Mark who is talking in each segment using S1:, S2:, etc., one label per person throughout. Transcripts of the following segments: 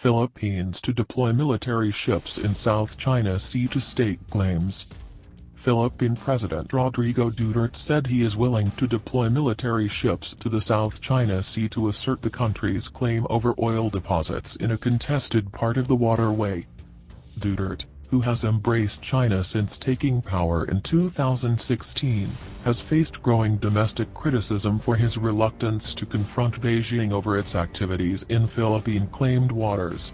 S1: Philippines to deploy military ships in South China Sea to stake claims. Philippine President Rodrigo Duterte said he is willing to deploy military ships to the South China Sea to assert the country's claim over oil deposits in a contested part of the waterway. Duterte, who has embraced China since taking power in 2016, has faced growing domestic criticism for his reluctance to confront Beijing over its activities in Philippine-claimed waters.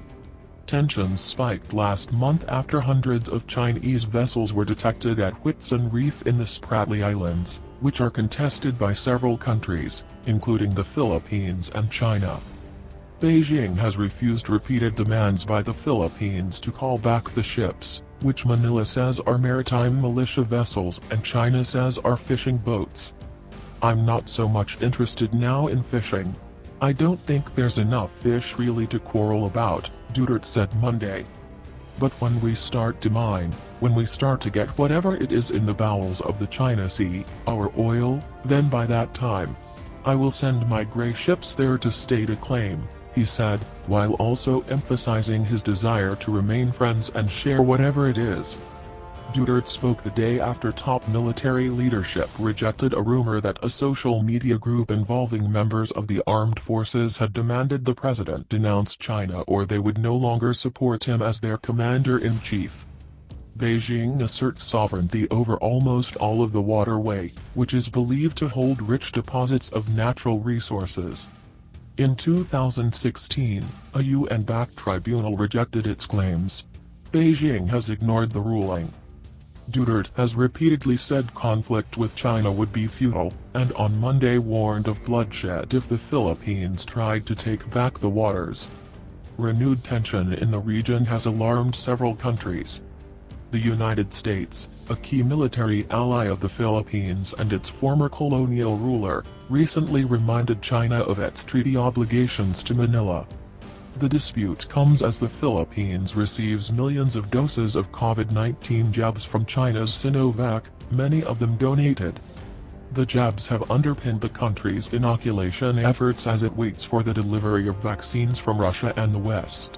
S1: Tensions spiked last month after hundreds of Chinese vessels were detected at Whitsun Reef in the Spratly Islands, which are contested by several countries, including the Philippines and China. Beijing has refused repeated demands by the Philippines to call back the ships, which Manila says are maritime militia vessels and China says are fishing boats. "I'm not so much interested now in fishing. I don't think there's enough fish really to quarrel about," Duterte said Monday. "But when we start to mine, when we start to get whatever it is in the bowels of the China Sea, our oil, then by that time, I will send my grey ships there to state a claim," he said, while also emphasizing his desire to remain friends and share whatever it is. Duterte spoke the day after top military leadership rejected a rumor that a social media group involving members of the armed forces had demanded the president denounce China or they would no longer support him as their commander-in-chief. Beijing asserts sovereignty over almost all of the waterway, which is believed to hold rich deposits of natural resources. In 2016, a UN-backed tribunal rejected its claims. Beijing has ignored the ruling. Duterte has repeatedly said conflict with China would be futile, and on Monday warned of bloodshed if the Philippines tried to take back the waters. Renewed tension in the region has alarmed several countries. The United States, a key military ally of the Philippines and its former colonial ruler, recently reminded China of its treaty obligations to Manila. The dispute comes as the Philippines receives millions of doses of COVID-19 jabs from China's Sinovac, many of them donated. The jabs have underpinned the country's inoculation efforts as it waits for the delivery of vaccines from Russia and the West.